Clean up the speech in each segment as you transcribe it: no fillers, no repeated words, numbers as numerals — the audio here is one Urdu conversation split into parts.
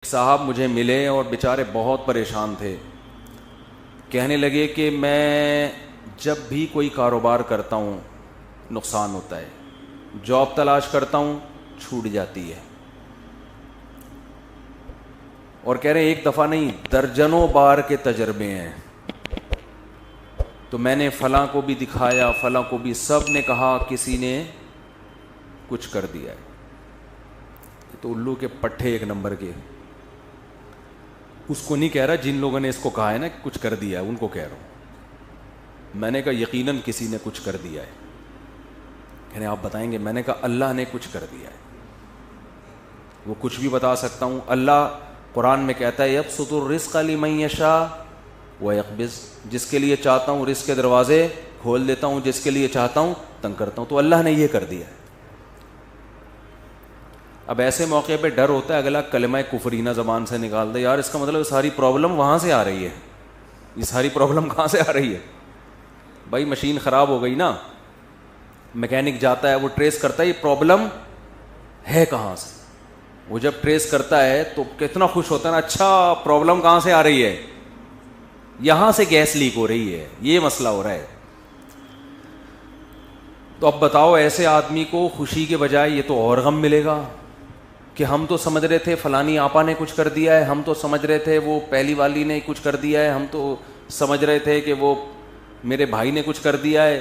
صاحب مجھے ملے اور بیچارے بہت پریشان تھے. کہنے لگے کہ میں جب بھی کوئی کاروبار کرتا ہوں نقصان ہوتا ہے, جاب تلاش کرتا ہوں چھوٹ جاتی ہے, اور کہہ رہے ہیں ایک دفعہ نہیں درجنوں بار کے تجربے ہیں. تو میں نے فلاں کو بھی دکھایا, فلاں کو بھی, سب نے کہا کسی نے کچھ کر دیا ہے. تو الو کے پٹھے ایک نمبر کے. اس کو نہیں کہہ رہا جن لوگوں نے اس کو کہا ہے نا کچھ کر دیا ہے, ان کو کہہ رہا ہوں. میں نے کہا یقیناً کسی نے کچھ کر دیا ہے. کہنے آپ بتائیں گے؟ میں نے کہا اللہ نے کچھ کر دیا ہے. وہ کچھ بھی بتا سکتا ہوں. اللہ قرآن میں کہتا ہے یبسط الرزق لمن یشاء ویقبض, جس کے لیے چاہتا ہوں رزق کے دروازے کھول دیتا ہوں, جس کے لیے چاہتا ہوں تنگ کرتا ہوں. تو اللہ نے یہ کر دیا ہے. اب ایسے موقع پہ ڈر ہوتا ہے اگلا کلمہ کفرینہ زبان سے نکال دے, یار اس کا مطلب ساری پرابلم وہاں سے آ رہی ہے. یہ ساری پرابلم کہاں سے آ رہی ہے؟ بھائی مشین خراب ہو گئی نا, میکینک جاتا ہے وہ ٹریس کرتا ہے یہ پرابلم ہے کہاں سے. وہ جب ٹریس کرتا ہے تو کتنا خوش ہوتا ہے نا, اچھا پرابلم کہاں سے آ رہی ہے, یہاں سے گیس لیک ہو رہی ہے, یہ مسئلہ ہو رہا ہے. تو اب بتاؤ ایسے آدمی کو خوشی کے بجائے یہ تو اور غم ملے گا کہ ہم تو سمجھ رہے تھے فلانی آپا نے کچھ کر دیا ہے, ہم تو سمجھ رہے تھے وہ پہلی والی نے کچھ کر دیا ہے, ہم تو سمجھ رہے تھے کہ وہ میرے بھائی نے کچھ کر دیا ہے.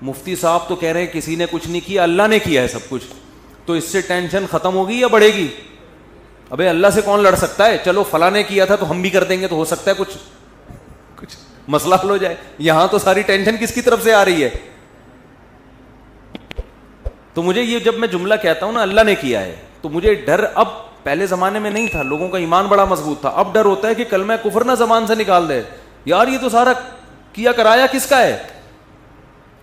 مفتی صاحب تو کہہ رہے ہیں کسی نے کچھ نہیں کیا, اللہ نے کیا ہے سب کچھ. تو اس سے ٹینشن ختم ہوگی یا بڑھے گی؟ ابے اللہ سے کون لڑ سکتا ہے؟ چلو فلاں نے کیا تھا تو ہم بھی کر دیں گے, تو ہو سکتا ہے کچھ مسئلہ حل ہو جائے. یہاں تو ساری ٹینشن کس کی طرف سے آ رہی ہے؟ تو مجھے یہ جب میں جملہ کہتا ہوں نا اللہ نے کیا ہے, تو مجھے ڈر اب پہلے زمانے میں نہیں تھا, لوگوں کا ایمان بڑا مضبوط تھا. اب ڈر ہوتا ہے کہ کلمہ کفر نہ زبان سے نکال دے, یار یہ تو سارا کیا کرایا کس کا ہے؟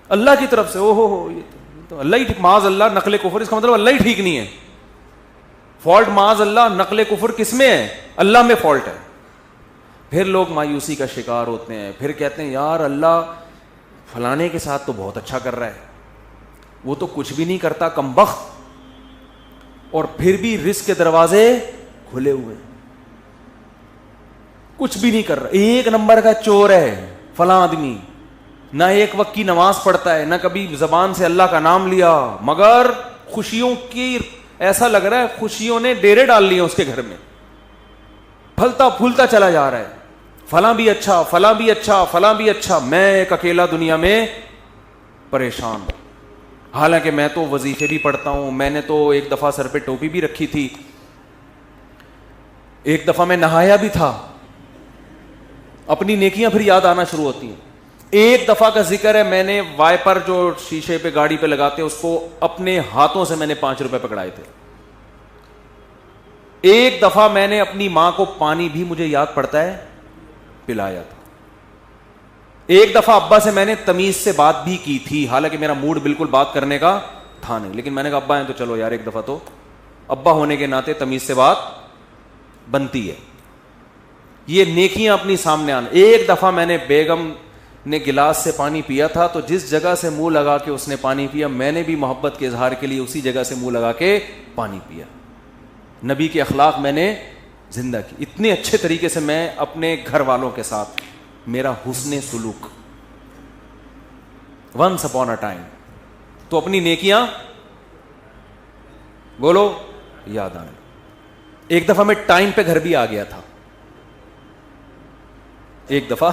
اللہ کی طرف سے. او ہو یہ تو اللہ ہی ٹھیک, معاذ اللہ نقل کفر, اس کا مطلب اللہ ہی ٹھیک نہیں ہے. فالٹ معاذ اللہ نقل کفر کس میں ہے؟ اللہ میں فالٹ ہے. پھر لوگ مایوسی کا شکار ہوتے ہیں, پھر کہتے ہیں یار اللہ فلانے کے ساتھ تو بہت اچھا کر رہا ہے, وہ تو کچھ بھی نہیں کرتا کمبخت, اور پھر بھی رزق کے دروازے کھلے ہوئے, کچھ بھی نہیں کر رہا, ایک نمبر کا چور ہے فلاں آدمی. نہ ایک وقت کی نماز پڑھتا ہے, نہ کبھی زبان سے اللہ کا نام لیا, مگر خوشیوں کی ایسا لگ رہا ہے خوشیوں نے ڈیرے ڈال لیے اس کے گھر میں, پھلتا پھولتا چلا جا رہا ہے. فلاں بھی اچھا, فلاں بھی اچھا, فلاں بھی اچھا, میں ایک اکیلا دنیا میں پریشان ہوں. حالانکہ میں تو وظیفے بھی پڑھتا ہوں, میں نے تو ایک دفعہ سر پہ ٹوپی بھی رکھی تھی, ایک دفعہ میں نہایا بھی تھا. اپنی نیکیاں پھر یاد آنا شروع ہوتی ہیں. ایک دفعہ کا ذکر ہے, میں نے وائپر جو شیشے پہ گاڑی پہ لگاتے ہیں اس کو اپنے ہاتھوں سے میں نے 5 روپے پکڑائے تھے. ایک دفعہ میں نے اپنی ماں کو پانی بھی مجھے یاد پڑتا ہے پلایا تھا. ایک دفعہ ابا سے میں نے تمیز سے بات بھی کی تھی, حالانکہ میرا موڈ بالکل بات کرنے کا تھا نہیں, لیکن میں نے کہا ابا ہیں تو چلو یار ایک دفعہ تو ابا ہونے کے ناطے تمیز سے بات بنتی ہے. یہ نیکیاں اپنی سامنے آنا. ایک دفعہ میں نے بیگم نے گلاس سے پانی پیا تھا, تو جس جگہ سے منہ لگا کے اس نے پانی پیا, میں نے بھی محبت کے اظہار کے لیے اسی جگہ سے منہ لگا کے پانی پیا. نبی کے اخلاق میں نے زندہ کی. اتنے اچھے طریقے سے میں اپنے گھر والوں کے ساتھ میرا حسن سلوک ونس اپون اے ٹائم. تو اپنی نیکیاں بولو یاد آنے. ایک دفعہ میں ٹائم پہ گھر بھی آ گیا تھا, ایک دفعہ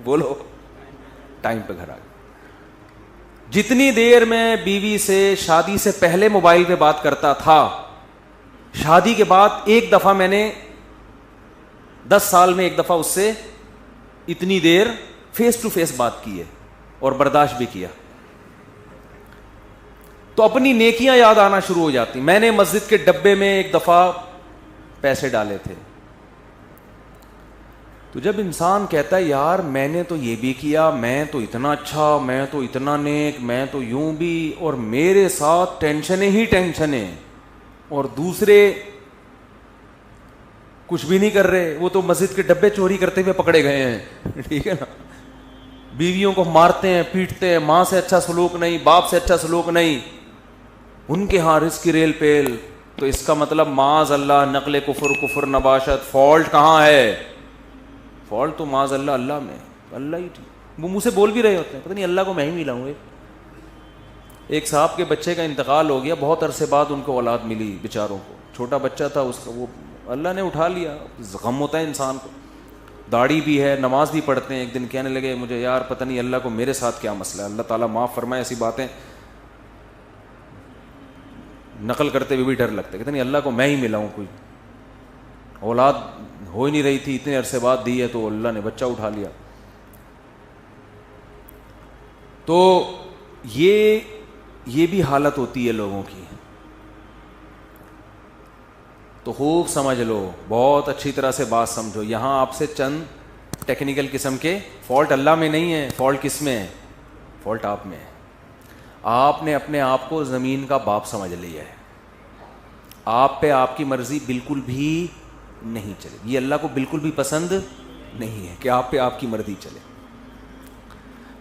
بولو ٹائم پہ گھر آ گیا. جتنی دیر میں بیوی سے شادی سے پہلے موبائل پہ بات کرتا تھا, شادی کے بعد ایک دفعہ میں نے 10 سال میں ایک دفعہ اس سے اتنی دیر فیس ٹو فیس بات کی ہے, اور برداشت بھی کیا. تو اپنی نیکیاں یاد آنا شروع ہو جاتی. میں نے مسجد کے ڈبے میں ایک دفعہ پیسے ڈالے تھے. تو جب انسان کہتا ہے یار میں نے تو یہ بھی کیا, میں تو اتنا اچھا, میں تو اتنا نیک, میں تو یوں بھی, اور میرے ساتھ ٹینشنیں ہی ٹینشنیں, اور دوسرے کچھ بھی نہیں کر رہے, وہ تو مسجد کے ڈبے چوری کرتے ہوئے پکڑے گئے ہیں. ٹھیک ہے نا, بیویوں کو مارتے ہیں پیٹتے ہیں, ماں سے اچھا سلوک نہیں, باپ سے اچھا سلوک نہیں, ان کے ہاں رزق کی ریل پیل, تو اس کا مطلب معاذ اللہ نقل کفر نباشت، فالٹ کہاں ہے؟ فالٹ تو معاذ اللہ اللہ میں، اللہ ہی ٹھیک، وہ منہ سے بول بھی رہے ہوتے ہیں پتہ نہیں اللہ کو میں ہی ملا ہوں۔ ایک صاحب کے بچے کا انتقال ہو گیا، بہت عرصے بعد ان کو اولاد ملی بیچاروں کو، چھوٹا بچہ تھا اس کا، وہ اللہ نے اٹھا لیا، غم ہوتا ہے انسان کو، داڑھی بھی ہے، نماز بھی پڑھتے ہیں۔ ایک دن کہنے لگے مجھے یار پتہ نہیں اللہ کو میرے ساتھ کیا مسئلہ ہے، اللہ تعالیٰ معاف فرمائے، ایسی باتیں نقل کرتے ہوئے بھی ڈر لگتا ہے، کہتے نہیں اللہ کو میں ہی ملا ہوں، کوئی اولاد ہو ہی نہیں رہی تھی، اتنے عرصے بعد دی ہے تو اللہ نے بچہ اٹھا لیا۔ تو یہ بھی حالت ہوتی ہے لوگوں کی، تو خوب سمجھ لو، بہت اچھی طرح سے بات سمجھو۔ یہاں آپ سے چند ٹیکنیکل قسم کے فالٹ اللہ میں نہیں ہے، فالٹ کس میں ہے؟ فالٹ آپ میں ہے۔ آپ نے اپنے آپ کو زمین کا باپ سمجھ لیا ہے، آپ پہ آپ کی مرضی بالکل بھی نہیں چلے، یہ اللہ کو بالکل بھی پسند نہیں ہے کہ آپ پہ آپ کی مرضی چلے۔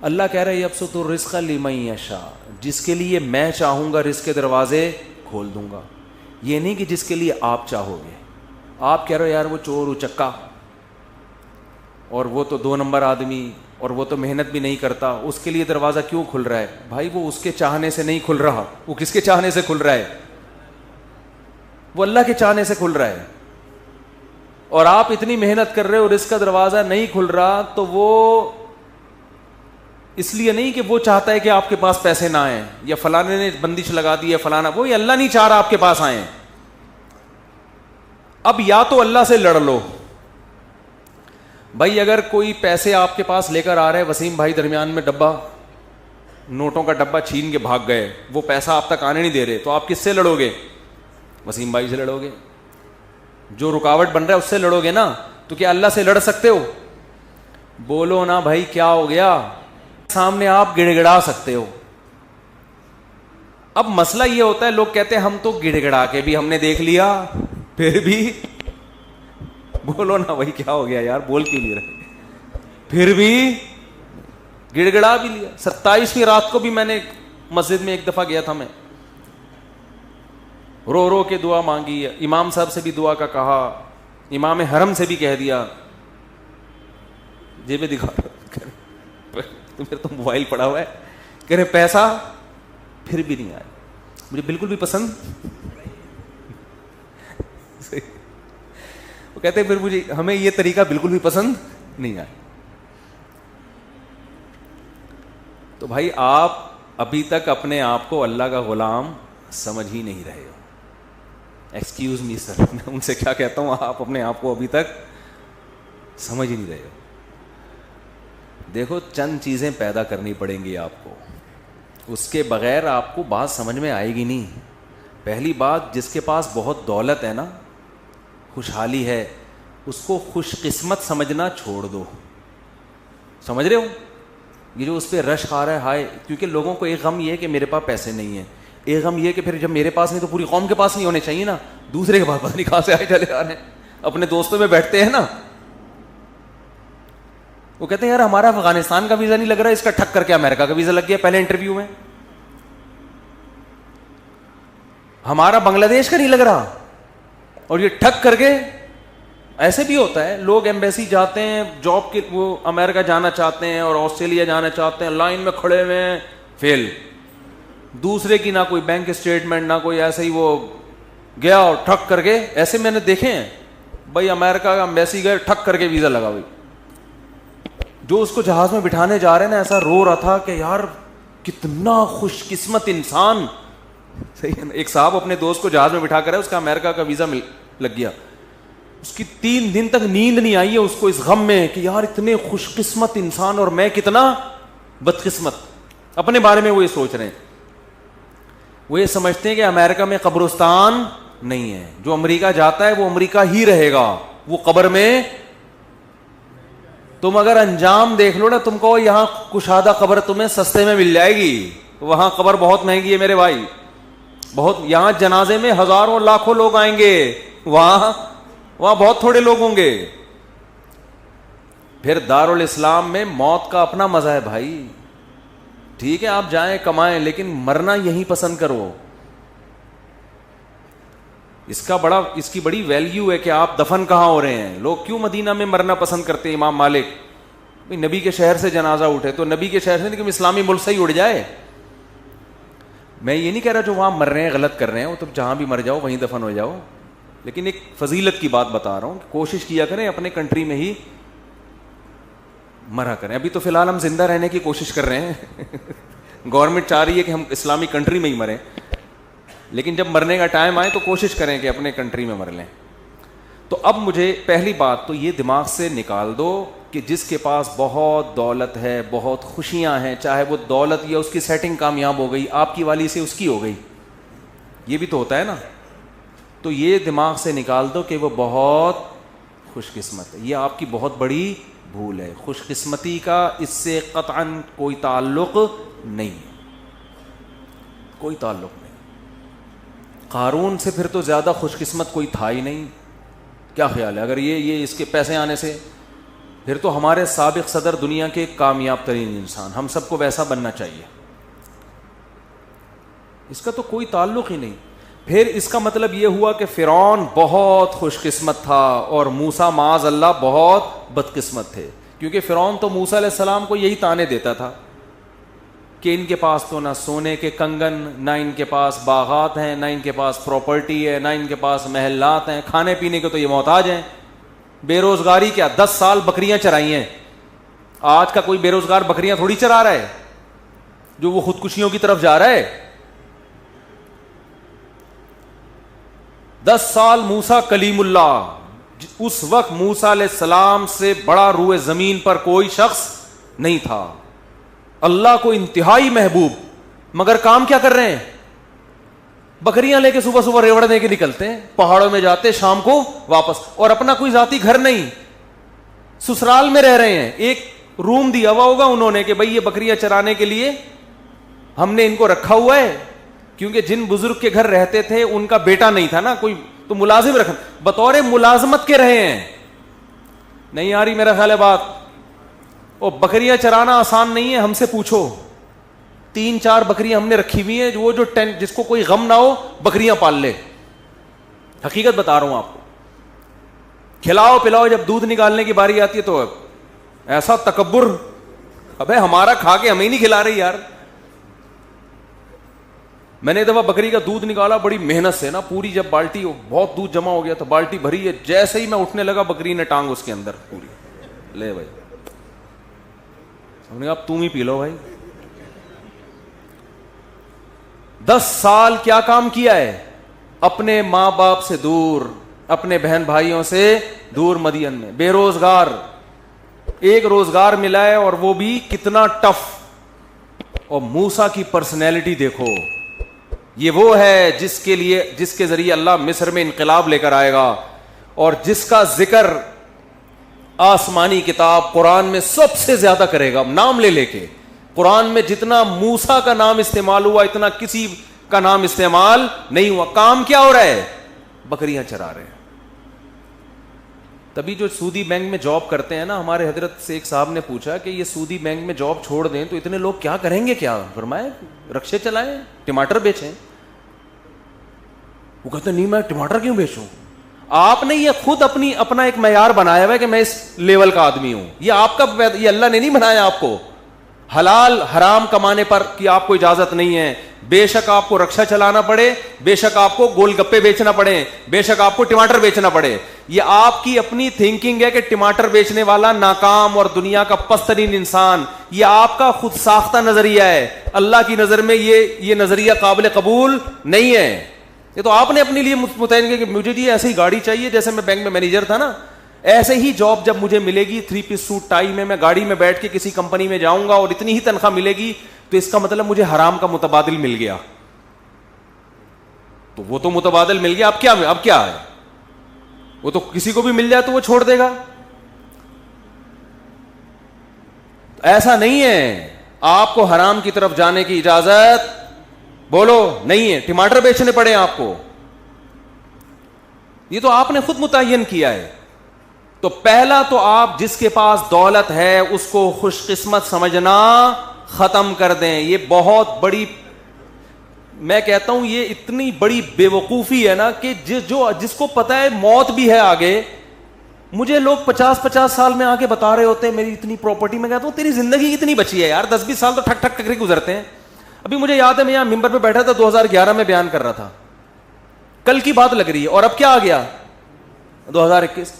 اللہ کہہ رہا ہے یبسط الرزق لمن یشاء، جس کے لیے میں چاہوں گا رزق کے دروازے کھول دوں گا، یہ نہیں کہ جس کے لیے آپ چاہو گے۔ آپ کہہ رہے ہو یار وہ چور اچکا اور وہ تو 2 نمبر آدمی اور وہ تو محنت بھی نہیں کرتا، اس کے لیے دروازہ کیوں کھل رہا ہے؟ بھائی وہ اس کے چاہنے سے نہیں کھل رہا، وہ کس کے چاہنے سے کھل رہا ہے؟ وہ اللہ کے چاہنے سے کھل رہا ہے۔ اور آپ اتنی محنت کر رہے ہو، رزق کا دروازہ نہیں کھل رہا، تو وہ اس لیے نہیں کہ وہ چاہتا ہے کہ آپ کے پاس پیسے نہ آئیں یا فلانے نے بندش لگا دی ہے فلانا، وہ اللہ نہیں چاہ رہا آپ کے پاس آئیں۔ اب یا تو اللہ سے لڑ لو، بھائی اگر کوئی پیسے آپ کے پاس لے کر آ رہے، وسیم بھائی درمیان میں ڈبہ نوٹوں کا ڈبہ چھین کے بھاگ گئے، وہ پیسہ آپ تک آنے نہیں دے رہے، تو آپ کس سے لڑو گے؟ وسیم بھائی سے لڑو گے، جو رکاوٹ بن رہا ہے اس سے لڑو گے نا۔ تو کیا اللہ سے لڑ سکتے ہو؟ بولو نا بھائی کیا ہو گیا؟ سامنے آپ گڑ گڑا سکتے ہو۔ اب مسئلہ یہ ہوتا ہے، لوگ کہتے ہیں ہم تو گڑ گڑا کے بھی ہم نے دیکھ لیا، پھر بھی بولو نا بھائی کیا ہو گیا یار، بول کیوں نہیں رہے؟ پھر بھی گڑ گڑا بھی لیا۔ 27ویں رات کو بھی میں نے مسجد میں ایک دفعہ گیا تھا، میں رو رو کے دعا مانگی، امام صاحب سے بھی دعا کا کہا، امام حرم سے بھی کہہ دیا، جیبیں دکھا تو پھر تو موبائل پڑا ہوا ہے، کہہ رہے پیسہ، پھر بھی نہیں آیا، مجھے بالکل بھی پسند۔ وہ کہتے ہیں پھر مجھے ہمیں یہ طریقہ بالکل بھی پسند نہیں آیا۔ تو بھائی آپ ابھی تک اپنے آپ کو اللہ کا غلام سمجھ ہی نہیں رہے ہو۔ ایکسکیوز می سر، میں ان سے کیا کہتا ہوں، آپ اپنے آپ کو ابھی تک سمجھ ہی نہیں رہے ہو۔ دیکھو چند چیزیں پیدا کرنی پڑیں گی آپ کو، اس کے بغیر آپ کو بات سمجھ میں آئے گی نہیں۔ پہلی بات، جس کے پاس بہت دولت ہے نا، خوشحالی ہے، اس کو خوش قسمت سمجھنا چھوڑ دو۔ سمجھ رہے ہو؟ یہ جو اس پہ رشک آ رہا ہے ہائے، کیونکہ لوگوں کو ایک غم یہ ہے کہ میرے پاس پیسے نہیں ہیں، ایک غم یہ کہ پھر جب میرے پاس نہیں تو پوری قوم کے پاس نہیں ہونے چاہیے نا، دوسرے کے پاس پتہ نہیں کہاں سے آئے چلے آ رہے ہیں۔ اپنے دوستوں میں بیٹھتے ہیں نا، وہ کہتے ہیں یار ہمارا افغانستان کا ویزا نہیں لگ رہا، اس کا ٹھک کر کے امریکہ کا ویزا لگ گیا پہلے انٹرویو میں، ہمارا بنگلہ دیش کا نہیں لگ رہا، اور یہ ٹھک کر کے۔ ایسے بھی ہوتا ہے، لوگ ایمبیسی جاتے ہیں جاب کے، وہ امریکہ جانا چاہتے ہیں اور آسٹریلیا جانا چاہتے ہیں، لائن میں کھڑے ہوئے ہیں، فیل، دوسرے کی نہ کوئی بینک اسٹیٹمنٹ نہ کوئی، ایسے ہی وہ گیا اور ٹھک کر کے۔ ایسے میں نے دیکھے ہیں بھائی، امریکہ کا ایمبیسی گئے، ٹھک کر کے ویزا لگا ہوئی۔ جو اس کو جہاز میں بٹھانے جا رہے ہیں نا، ایسا رو رہا تھا کہ یار کتنا خوش قسمت انسان، صحیح ہے نا۔ ایک صاحب اپنے دوست کو جہاز میں بٹھا کر ہے، اس کا امریکہ کا ویزا لگ گیا، اس کی 3 دن تک نیند نہیں آئی ہے اس کو، اس غم میں کہ یار اتنے خوش قسمت انسان اور میں کتنا بدقسمت۔ اپنے بارے میں وہ یہ سوچ رہے ہیں، وہ یہ سمجھتے ہیں کہ امریکہ میں قبرستان نہیں ہے، جو امریکہ جاتا ہے وہ امریکہ ہی رہے گا، وہ قبر میں۔ تم اگر انجام دیکھ لو نا، تم کو یہاں کشادہ قبر تمہیں سستے میں مل جائے گی، وہاں قبر بہت مہنگی ہے میرے بھائی، بہت۔ یہاں جنازے میں ہزاروں لاکھوں لوگ آئیں گے، وہاں بہت تھوڑے لوگ ہوں گے۔ پھر دارالاسلام میں موت کا اپنا مزہ ہے بھائی، ٹھیک ہے آپ جائیں کمائیں، لیکن مرنا یہیں پسند کرو۔ اس کی بڑی ویلیو ہے کہ آپ دفن کہاں ہو رہے ہیں. لوگ کیوں مدینہ میں مرنا پسند کرتے ہیں؟ امام مالک بھائی نبی کے شہر سے جنازہ اٹھے تو نبی کے شہر سے نہیں کہ اسلامی ملک سے ہی اڑ جائے. میں یہ نہیں کہہ رہا جو وہاں مر رہے ہیں غلط کر رہے ہیں, وہ تم جہاں بھی مر جاؤ وہیں دفن ہو جاؤ, لیکن ایک فضیلت کی بات بتا رہا ہوں کہ کوشش کیا کریں اپنے کنٹری میں ہی مرا کریں. ابھی تو فی الحال ہم زندہ رہنے کی کوشش کر رہے ہیں گورنمنٹ چاہ رہی ہے کہ ہم اسلامی کنٹری میں ہی مریں, لیکن جب مرنے کا ٹائم آئے تو کوشش کریں کہ اپنے کنٹری میں مر لیں. تو اب مجھے پہلی بات تو یہ دماغ سے نکال دو کہ جس کے پاس بہت دولت ہے, بہت خوشیاں ہیں, چاہے وہ دولت یا اس کی سیٹنگ کامیاب ہو گئی, آپ کی والی سے اس کی ہو گئی, یہ بھی تو ہوتا ہے نا, تو یہ دماغ سے نکال دو کہ وہ بہت خوش قسمت ہے. یہ آپ کی بہت بڑی بھول ہے. خوش قسمتی کا اس سے قطعاً کوئی تعلق نہیں, کوئی تعلق نہیں. قارون سے پھر تو زیادہ خوش قسمت کوئی تھا ہی نہیں. کیا خیال ہے اگر یہ اس کے پیسے آنے سے, پھر تو ہمارے سابق صدر دنیا کے کامیاب ترین انسان, ہم سب کو ویسا بننا چاہیے. اس کا تو کوئی تعلق ہی نہیں. پھر اس کا مطلب یہ ہوا کہ فرعون بہت خوش قسمت تھا اور موسیٰ معاذ اللہ بہت بدقسمت تھے, کیونکہ فرعون تو موسیٰ علیہ السلام کو یہی تانے دیتا تھا کہ ان کے پاس تو نہ سونے کے کنگن, نہ ان کے پاس باغات ہیں, نہ ان کے پاس پراپرٹی ہے, نہ ان کے پاس محلات ہیں, کھانے پینے کے تو یہ محتاج ہیں. بے روزگاری کیا 10 سال بکریاں چرائی ہیں. آج کا کوئی بے روزگار بکریاں تھوڑی چرا رہا ہے جو وہ خودکشیوں کی طرف جا رہا ہے. 10 سال موسیٰ کلیم اللہ, اس وقت موسیٰ علیہ السلام سے بڑا روئے زمین پر کوئی شخص نہیں تھا, اللہ کو انتہائی محبوب, مگر کام کیا کر رہے ہیں؟ بکریاں لے کے صبح صبح ریوڑنے کے نکلتے ہیں, پہاڑوں میں جاتے, شام کو واپس, اور اپنا کوئی ذاتی گھر نہیں, سسرال میں رہ رہے ہیں. ایک روم دیا ہوا ہوگا انہوں نے کہ بھئی یہ بکریاں چرانے کے لیے ہم نے ان کو رکھا ہوا ہے, کیونکہ جن بزرگ کے گھر رہتے تھے ان کا بیٹا نہیں تھا نا کوئی, تو ملازم رکھ, بطور ملازمت کے رہے ہیں. نہیں آ رہی میرا خیال ہے بات؟ وہ بکریاں چرانا آسان نہیں ہے, ہم سے پوچھو. 3-4 بکریاں ہم نے رکھی ہوئی ہیں, وہ جو جس کو کوئی غم نہ ہو بکریاں پال لے. حقیقت بتا رہا ہوں آپ کو. کھلاؤ پلاؤ, جب دودھ نکالنے کی باری آتی ہے تو ایسا تکبر, ابے ہمارا کھا کے ہمیں نہیں کھلا رہی یار. میں نے ایک دفعہ بکری کا دودھ نکالا بڑی محنت سے نا, پوری جب بالٹی بہت دودھ جمع ہو گیا تو بالٹی بھری ہے, جیسے ہی میں اٹھنے لگا بکری نے ٹانگ اس کے اندر پوری, لے بھائی, ہم نے کہا اب تم ہی پی لو بھائی. 10 سال کیا کام کیا ہے؟ اپنے ماں باپ سے دور, اپنے بہن بھائیوں سے دور, مدین میں بے روزگار. ایک روزگار ملا ہے اور وہ بھی کتنا ٹف. اور موسیٰ کی پرسنالٹی دیکھو, یہ وہ ہے جس کے ذریعے اللہ مصر میں انقلاب لے کر آئے گا, اور جس کا ذکر آسمانی کتاب قرآن میں سب سے زیادہ کرے گا, نام لے لے کے. قرآن میں جتنا موسیٰ کا نام استعمال ہوا اتنا کسی کا نام استعمال نہیں ہوا. کام کیا ہو رہا ہے؟ بکریاں چرا رہے ہیں. تبھی جو سودی بینک میں جاب کرتے ہیں نا, ہمارے حضرت سے ایک صاحب نے پوچھا کہ یہ سودی بینک میں جاب چھوڑ دیں تو اتنے لوگ کیا کریں گے؟ کیا فرمائے, رکشے چلائیں, ٹماٹر بیچیں. وہ کہتے نہیں میں ٹماٹر کیوں بیچوں. آپ نے یہ خود اپنا ایک معیار بنایا ہوا ہے کہ میں اس لیول کا آدمی ہوں. یہ آپ کا, یہ اللہ نے نہیں بنایا آپ کو. حلال حرام کمانے پر کی آپ کو اجازت نہیں ہے. بے شک آپ کو رکشا چلانا پڑے, بے شک آپ کو گول گپے بیچنا پڑے, بے شک آپ کو ٹماٹر بیچنا پڑے. یہ آپ کی اپنی تھنکنگ ہے کہ ٹماٹر بیچنے والا ناکام اور دنیا کا پست ترین انسان. یہ آپ کا خود ساختہ نظریہ ہے. اللہ کی نظر میں یہ نظریہ قابل قبول نہیں ہے. یہ تو آپ نے اپنے لیے متعین کیا کہ مجھے جی ایسی گاڑی چاہیے, جیسے میں بینک میں مینیجر تھا نا, ایسے ہی جاب جب مجھے ملے گی 3 پیس سوٹ ٹائی میں گاڑی میں بیٹھ کے کسی کمپنی میں جاؤں گا اور اتنی ہی تنخواہ ملے گی, تو اس کا مطلب مجھے حرام کا متبادل مل گیا. تو وہ تو متبادل مل گیا, اب کیا ہے؟ وہ تو کسی کو بھی مل جائے تو وہ چھوڑ دے گا. ایسا نہیں ہے. آپ کو حرام کی طرف جانے کی اجازت بولو نہیں ہے. ٹماٹر بیچنے پڑے آپ کو, یہ تو آپ نے خود متعین کیا ہے. تو پہلا تو آپ جس کے پاس دولت ہے اس کو خوش قسمت سمجھنا ختم کر دیں. یہ بہت بڑی میں کہتا ہوں یہ اتنی بڑی بے وقوفی ہے نا کہ جس کو پتا ہے موت بھی ہے آگے. مجھے لوگ 50 سال میں آ کے بتا رہے ہوتے ہیں میری اتنی پراپرٹی. میں کہتا ہوں تیری زندگی کتنی بچی ہے یار, 10-20 سال تو ٹھک ٹھک ٹک گزرتے ہیں. ابھی مجھے یاد ہے میں یہاں ممبر پہ بیٹھا تھا 2011 میں بیان کر رہا تھا, کل کی بات لگ رہی ہے, اور اب کیا آ گیا 2021.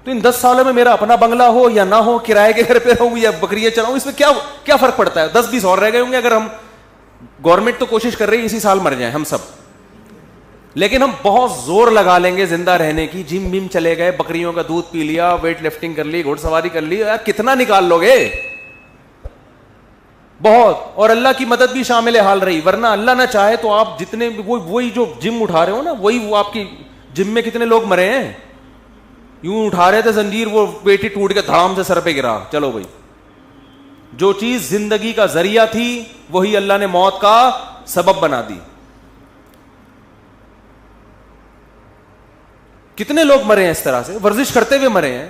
تو ان 10 سالوں میں میرا اپنا بنگلہ ہو یا نہ ہو, کرائے کے گھر پہ رہوں یا بکریاں چلاؤں, اس میں کیا فرق پڑتا ہے؟ 10-20 اور رہ گئے ہوں گے اگر ہم. گورنمنٹ تو کوشش کر رہی ہے اسی سال مر جائیں ہم سب, لیکن ہم بہت زور لگا لیں گے زندہ رہنے کی. جم بم چلے گئے, بکریوں کا دودھ پی لیا, ویٹ لفٹنگ کر لی, گھوڑ سواری کر لی, یار کتنا نکال لو گے؟ بہت. اور اللہ کی مدد بھی شامل حال رہی, ورنہ اللہ نہ چاہے تو آپ جتنے وہی جو جم اٹھا رہے ہو نا, وہی وہ آپ کی جم میں کتنے لوگ مرے ہیں. یوں اٹھا رہے تھے زنجیر, وہ پیٹی ٹوٹ کے دھڑام سے سر پہ گرا. چلو بھائی, جو چیز زندگی کا ذریعہ تھی وہی اللہ نے موت کا سبب بنا دی. کتنے لوگ مرے ہیں اس طرح سے, ورزش کرتے ہوئے مرے ہیں.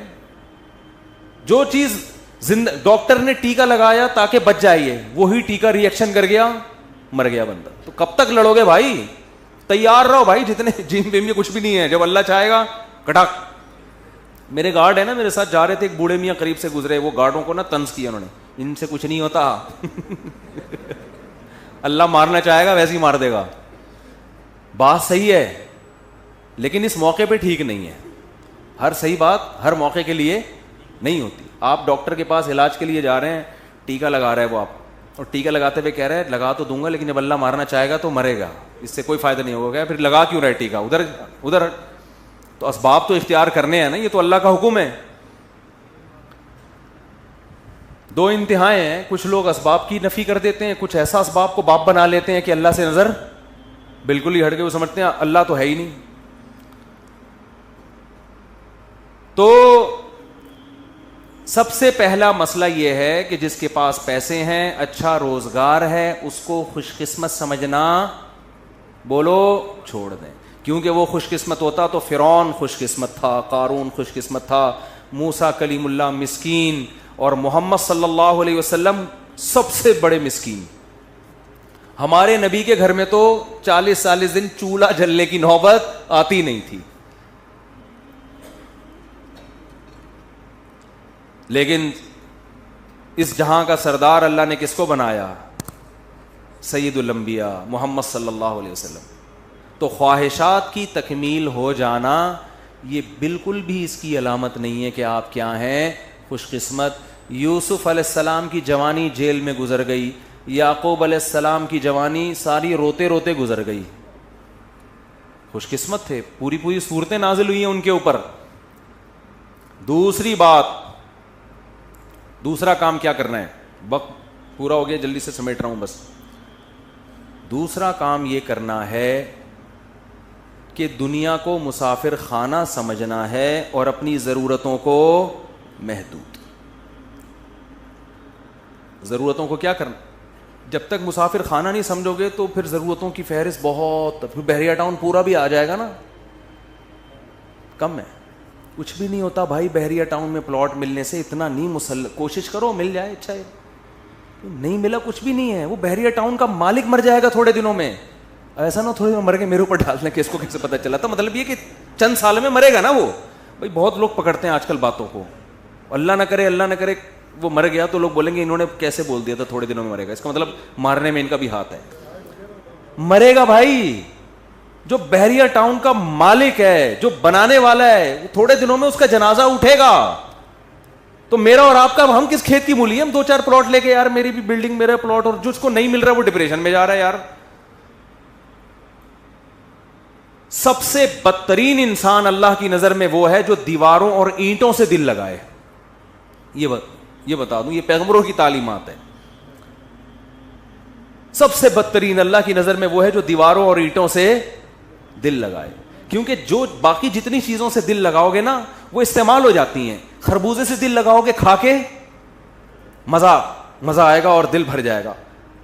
جو چیز ڈاکٹر نے ٹیکا لگایا تاکہ بچ جائیے, وہی ٹیکا ری ایکشن کر گیا, مر گیا بندہ. تو کب تک لڑو گے بھائی؟ تیار رہو بھائی, جتنے جم بیم میں کچھ بھی نہیں ہے, جب اللہ چاہے گا کٹاک. میرے گارڈ ہے نا, میرے ساتھ جا رہے تھے, ایک بوڑھے میاں قریب سے گزرے, وہ گارڈوں کو نا طنز کیا انہوں نے, ان سے کچھ نہیں ہوتا اللہ مارنا چاہے گا ویسے ہی مار دے گا. بات صحیح ہے, لیکن اس موقع پہ ٹھیک نہیں ہے. ہر صحیح بات ہر موقع کے لیے نہیں ہوتی. آپ ڈاکٹر کے پاس علاج کے لیے جا رہے ہیں, ٹیکا لگا رہا ہے وہ آپ, اور ٹیکا لگاتے ہوئے کہہ رہے ہیں لگا تو دوں گا لیکن جب اللہ مارنا چاہے گا تو مرے گا, اس سے کوئی فائدہ نہیں ہوگا. پھر لگا کیوں رہے ٹیکا ادھر؟ تو اسباب تو اختیار کرنے ہیں نا, یہ تو اللہ کا حکم ہے. دو انتہائیں ہیں, کچھ لوگ اسباب کی نفی کر دیتے ہیں, کچھ ایسا اسباب کو باپ بنا لیتے ہیں کہ اللہ سے نظر بالکل ہی ہٹ کے وہ سمجھتے ہیں اللہ تو ہے ہی نہیں. تو سب سے پہلا مسئلہ یہ ہے کہ جس کے پاس پیسے ہیں, اچھا روزگار ہے, اس کو خوش قسمت سمجھنا بولو چھوڑ دیں. کیونکہ وہ خوش قسمت ہوتا تو فرعون خوش قسمت تھا, قارون خوش قسمت تھا, موسیٰ کلیم اللہ مسکین, اور محمد صلی اللہ علیہ وسلم سب سے بڑے مسکین. ہمارے نبی کے گھر میں تو 40 دن چولہا جلنے کی نوبت آتی نہیں تھی. لیکن اس جہاں کا سردار اللہ نے کس کو بنایا؟ سید الانبیاء محمد صلی اللہ علیہ وسلم. تو خواہشات کی تکمیل ہو جانا یہ بالکل بھی اس کی علامت نہیں ہے کہ آپ کیا ہیں خوش قسمت. یوسف علیہ السلام کی جوانی جیل میں گزر گئی, یعقوب علیہ السلام کی جوانی ساری روتے روتے گزر گئی, خوش قسمت تھے, پوری صورتیں نازل ہوئی ہیں ان کے اوپر. دوسری بات, دوسرا کام کیا کرنا ہے, وقت پورا ہو گیا جلدی سے سمیٹ رہا ہوں بس. دوسرا کام یہ کرنا ہے کہ دنیا کو مسافر خانہ سمجھنا ہے اور اپنی ضرورتوں کو محدود. ضرورتوں کو کیا کرنا, جب تک مسافر خانہ نہیں سمجھو گے تو پھر ضرورتوں کی فہرست بہت, پھر بحریہ ٹاؤن پورا بھی آ جائے گا نا, کم ہے, کچھ بھی نہیں ہوتا بھائی. بحریہ ٹاؤن میں پلاٹ ملنے سے اتنا نہیں, کوشش کرو مل جائے, اچھا ہے, نہیں ملا کچھ بھی نہیں ہے. وہ بحریہ ٹاؤن کا مالک مر جائے گا تھوڑے دنوں میں, ایسا نہ تھوڑے دنوں مر کے میرے اوپر ڈال دیں کہ اس کو کیسے پتہ چلا تھا. مطلب یہ کہ چند سال میں مرے گا نا وہ. بھائی بہت لوگ پکڑتے ہیں آج کل باتوں کو, اللہ نہ کرے وہ مر گیا تو لوگ بولیں گے انہوں نے کیسے بول دیا تھا تھوڑے دنوں میں مرے گا. اس کا مطلب مارنے میں ان کا بھی ہاتھ ہے. مرے گا بھائی. جو بحریہ ٹاؤن کا مالک ہے, جو بنانے والا ہے, تھوڑے دنوں میں اس کا جنازہ اٹھے گا. تو میرا اور آپ کا, ہم کس کھیت کی مولی, ہم 2-4 پلاٹ لے کے یار میری بھی بلڈنگ میرا پلاٹ, اور جس کو نہیں مل رہا وہ ڈپریشن میں جا رہا ہے یار. سب سے بدترین انسان اللہ کی نظر میں وہ ہے جو دیواروں اور اینٹوں سے دل لگائے. یہ بتا دوں, یہ پیغمبروں کی تعلیمات ہے. سب سے بدترین اللہ کی نظر میں وہ ہے جو دیواروں اور اینٹوں سے دل لگائے. کیونکہ جو باقی جتنی چیزوں سے دل لگاؤ گے نا وہ استعمال ہو جاتی ہیں. خربوزے سے دل لگاؤ گے, کھا کے مزہ آئے گا اور دل بھر جائے گا,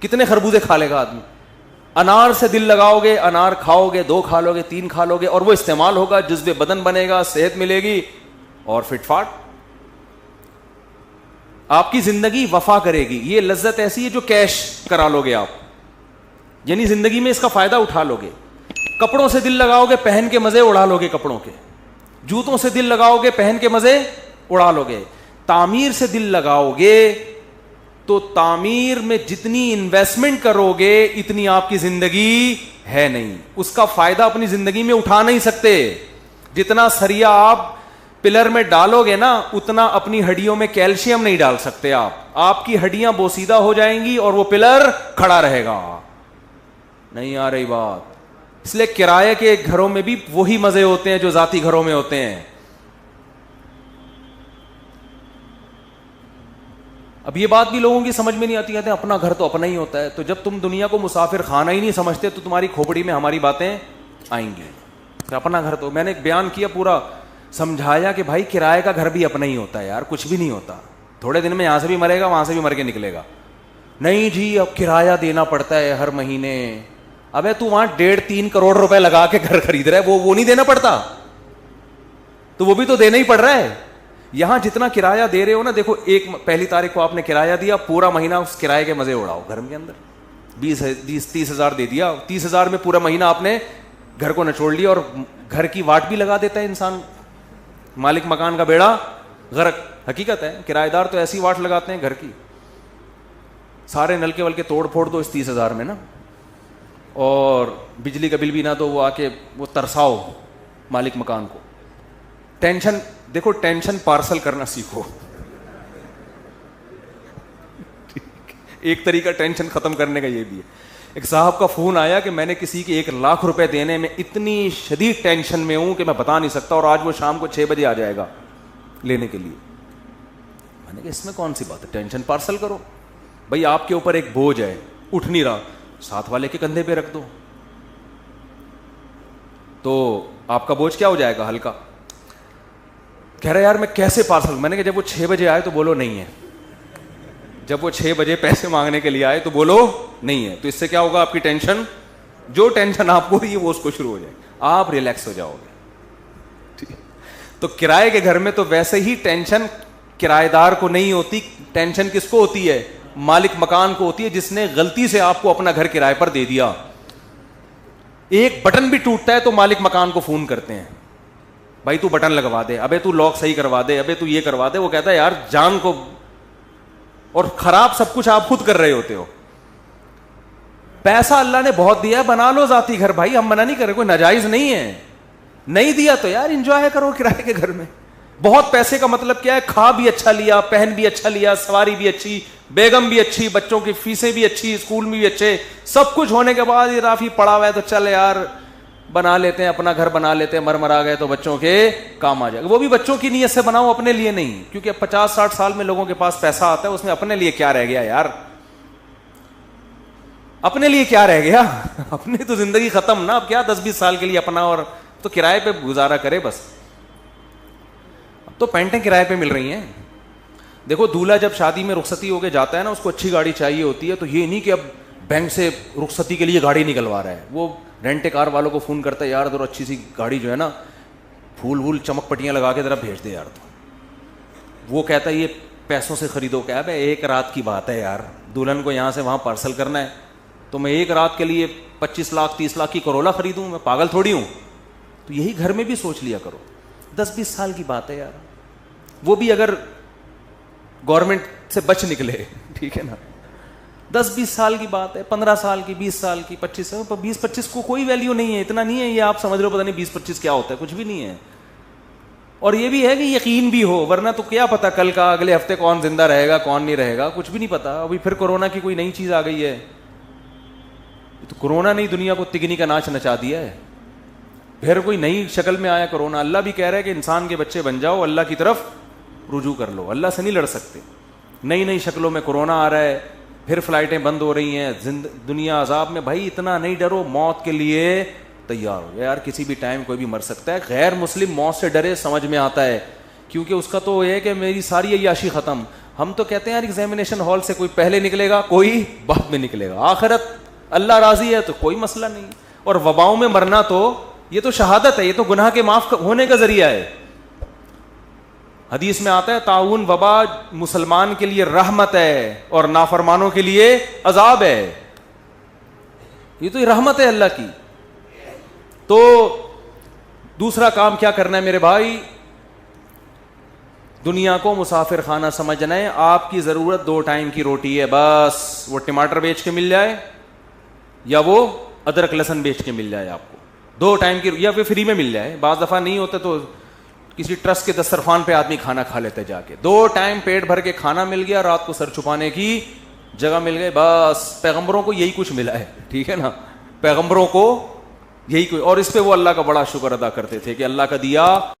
کتنے خربوزے کھا لے گا آدمی. انار سے دل لگاؤ گے, انار کھاؤ گے, 2 کھا لو گے, 3 کھا لو گے, اور وہ استعمال ہوگا, جذب بدن بنے گا, صحت ملے گی اور فٹ فاٹ. آپ کی زندگی وفا کرے گی. یہ لذت ایسی ہے جو کیش کرا لو گے آپ. یعنی زندگی میں اس کا فائدہ اٹھا لو گے. کپڑوں سے دل لگاؤ گے, پہن کے مزے اڑا لو گے کپڑوں کے. جوتوں سے دل لگاؤ گے, پہن کے مزے اڑا لو گے. تعمیر سے دل لگاؤ گے تو تعمیر میں جتنی انویسٹمنٹ کرو گے اتنی آپ کی زندگی ہے نہیں, اس کا فائدہ اپنی زندگی میں اٹھا نہیں سکتے. جتنا سریا آپ پلر میں ڈالو گے نا اتنا اپنی ہڈیوں میں کیلشیم نہیں ڈال سکتے آپ کی ہڈیاں بوسیدہ ہو جائیں گی اور وہ پلر کھڑا رہے گا. نہیں آ رہی بات؟ اس لیے کرائے کے گھروں میں بھی وہی مزے ہوتے ہیں جو ذاتی گھروں میں ہوتے ہیں. اب یہ بات بھی لوگوں کی سمجھ میں نہیں آتی, کہتے ہیں اپنا گھر تو اپنا ہی ہوتا ہے. تو جب تم دنیا کو مسافر خانہ ہی نہیں سمجھتے تو تمہاری کھوپڑی میں ہماری باتیں آئیں گی. اپنا گھر تو میں نے بیان کیا, پورا سمجھایا کہ بھائی کرائے کا گھر بھی اپنا ہی ہوتا ہے یار, کچھ بھی نہیں ہوتا. تھوڑے دن میں یہاں سے بھی مرے گا وہاں سے بھی مر کے نکلے گا. نہیں جی اب کرایہ دینا پڑتا ہے ہر مہینے. ابے تو وہاں 1.5-3 کروڑ روپے لگا کے گھر خرید رہا ہے, وہ نہیں دینا پڑتا؟ تو وہ بھی تو دینا ہی پڑ رہا ہے. یہاں جتنا کرایہ دے رہے ہو نا, دیکھو ایک پہلی تاریخ کو آپ نے کرایہ دیا, پورا مہینہ اس کرایے کے مزے اڑاؤ گھر کے اندر. 20-30 ہزار دے دیا, 30 ہزار میں پورا مہینہ آپ نے گھر کو نچوڑ لیا. اور گھر کی واٹ بھی لگا دیتا ہے انسان, مالک مکان کا بیڑا غرق. حقیقت ہے, کرایہ دار تو ایسی واٹ لگاتے ہیں گھر کی, سارے نلکے ولکے توڑ پھوڑ دو اس 30 ہزار میں نا, اور بجلی کا بل بھی نہ دو, وہ آ کے وہ ترساؤ مالک مکان کو. ٹینشن دیکھو, ٹینشن پارسل کرنا سیکھو. ایک طریقہ ٹینشن ختم کرنے کا یہ بھی ہے. ایک صاحب کا فون آیا کہ میں نے کسی کے 1 لاکھ روپے دینے میں اتنی شدید ٹینشن میں ہوں کہ میں بتا نہیں سکتا, اور آج وہ شام کو 6 بجے آ جائے گا لینے کے لیے. میں نے کہا اس میں کون سی بات ہے, ٹینشن پارسل کرو. بھائی آپ کے اوپر ایک بوجھ ہے, اٹھ نہیں رہا, ساتھ والے کے کندھے پہ رکھ دو تو آپ کا بوجھ کیا ہو جائے گا, ہلکا. کہہ رہے یار میں کیسے پارسل. میں نے کہا جب وہ 6 بجے آئے تو بولو نہیں ہے, جب وہ 6 بجے پیسے مانگنے کے لیے آئے تو بولو نہیں ہے. تو اس سے کیا ہوگا, آپ کی ٹینشن, جو ٹینشن آپ کو ہوئی ہے وہ اس کو شروع ہو جائے, آپ ریلیکس ہو جاؤ گے. تو کرائے کے گھر میں تو ویسے ہی ٹینشن کرایہ دار کو نہیں ہوتی, ٹینشن کس کو ہوتی ہے, مالک مکان کو ہوتی ہے, جس نے غلطی سے آپ کو اپنا گھر کرائے پر دے دیا. ایک بٹن بھی ٹوٹتا ہے تو مالک مکان کو فون کرتے ہیں, بھائی تو بٹن لگوا دے, ابے تو لاک صحیح کروا دے, ابے تو یہ کروا دے. وہ کہتا ہے یار جان کو, اور خراب سب کچھ آپ خود کر رہے ہوتے ہو. پیسہ اللہ نے بہت دیا ہے, بنا لو ذاتی گھر بھائی, ہم منع نہیں کر رہے, کوئی ناجائز نہیں ہے. نہیں دیا تو یار انجوائے کرو کرائے کے گھر میں. بہت پیسے کا مطلب کیا ہے, کھا بھی اچھا لیا, پہن بھی اچھا لیا, سواری بھی اچھی, بیگم بھی اچھی, بچوں کی فیسیں بھی اچھی, اسکول میں بھی اچھے, سب کچھ ہونے کے بعد یہ رافی پڑا ہوا ہے تو چل یار بنا لیتے ہیں, اپنا گھر بنا لیتے ہیں, مر آ گئے تو بچوں کے کام آ جائے گا. وہ بھی بچوں کی نیت سے بناؤ, اپنے لیے نہیں, کیونکہ 50-60 سال میں لوگوں کے پاس پیسہ آتا ہے, اس میں اپنے لیے کیا رہ گیا یار, اپنے لیے کیا رہ گیا, اپنی تو زندگی ختم نا. اب کیا 10-20 سال کے لیے اپنا, اور تو کرائے پہ گزارا کرے بس. اب تو پینٹیں کرائے پہ مل رہی ہیں. دیکھو دولہا جب شادی میں رخصتی ہو کے جاتا ہے نا, اس کو اچھی گاڑی چاہیے ہوتی ہے, تو یہ نہیں کہ اب بینک سے رخصتی کے لیے گاڑی نکلوا رہا ہے, وہ رینٹ کار والوں کو فون کرتا ہے, یار ذرا اچھی سی گاڑی جو ہے نا, پھول وول چمک پٹیاں لگا کے ذرا بھیج دے یار. تو وہ کہتا ہے یہ پیسوں سے خریدو کیا ہے, ایک رات کی بات ہے یار, دلہن کو یہاں سے وہاں پارسل کرنا ہے, تو میں ایک رات کے لیے 25 لاکھ 30 لاکھ کی کرولا خریدوں, میں پاگل تھوڑی ہوں. تو یہی گھر میں بھی سوچ لیا کرو, 10-20 سال کی بات ہے یار, وہ بھی اگر گورنمنٹ سے بچ نکلے, ٹھیک ہے نا, 10-20 سال کی بات ہے, 15 سال کی, 20 سال کی, 25 کو کوئی ویلیو نہیں ہے, اتنا نہیں ہے یہ آپ سمجھ رہے ہو, پتہ نہیں 20-25 کیا ہوتا ہے, کچھ بھی نہیں ہے. اور یہ بھی ہے کہ یقین بھی ہو, ورنہ تو کیا پتا کل کا اگلے ہفتے کون زندہ رہے گا کون نہیں رہے گا, کچھ بھی نہیں پتا. ابھی پھر کورونا کی کوئی نئی چیز آ گئی ہے, تو کورونا نے دنیا کو تگنی کا ناچ نچا دیا ہے, پھر کوئی نئی شکل میں آیا کورونا. اللہ بھی کہہ رہا ہے کہ انسان کے بچے بن جاؤ, اللہ کی طرف رجوع کر لو, اللہ سے نہیں لڑ سکتے. نئی شکلوں میں کورونا آ رہا ہے, پھر فلائٹیں بند ہو رہی ہیں, دنیا عذاب میں. بھائی اتنا نہیں ڈرو, موت کے لیے تیار ہو یار, کسی بھی ٹائم کوئی بھی مر سکتا ہے. غیر مسلم موت سے ڈرے, سمجھ میں آتا ہے, کیونکہ اس کا تو یہ ہے کہ میری ساری عیاشی ختم. ہم تو کہتے ہیں یار ایگزامینیشن ہال سے کوئی پہلے نکلے گا, کوئی بعد میں نکلے گا, آخرت اللہ راضی ہے تو کوئی مسئلہ نہیں. اور وباؤں میں مرنا تو یہ تو شہادت ہے, یہ تو گناہ کے معاف ہونے کا ذریعہ ہے. حدیث میں آتا ہے طاعون وبا مسلمان کے لیے رحمت ہے اور نافرمانوں کے لیے عذاب ہے. یہ تو رحمت ہے اللہ کی. تو دوسرا کام کیا کرنا ہے میرے بھائی؟ دنیا کو مسافر خانہ سمجھنا ہے. آپ کی ضرورت 2 ٹائم کی روٹی ہے بس. وہ ٹماٹر بیچ کے مل جائے یا وہ ادرک لہسن بیچ کے مل جائے آپ کو. 2 ٹائم کی, یا پھر فری میں مل جائے. بعض دفعہ نہیں ہوتا تو کسی ٹرسٹ کے دسترخوان پہ آدمی کھانا کھا لیتا ہے جا کے. 2 ٹائم پیٹ بھر کے کھانا مل گیا, رات کو سر چھپانے کی جگہ مل گئی, بس. پیغمبروں کو یہی کچھ ملا ہے, ٹھیک ہے نا, پیغمبروں کو یہی کوئی. اور اس پہ وہ اللہ کا بڑا شکر ادا کرتے تھے کہ اللہ کا دیا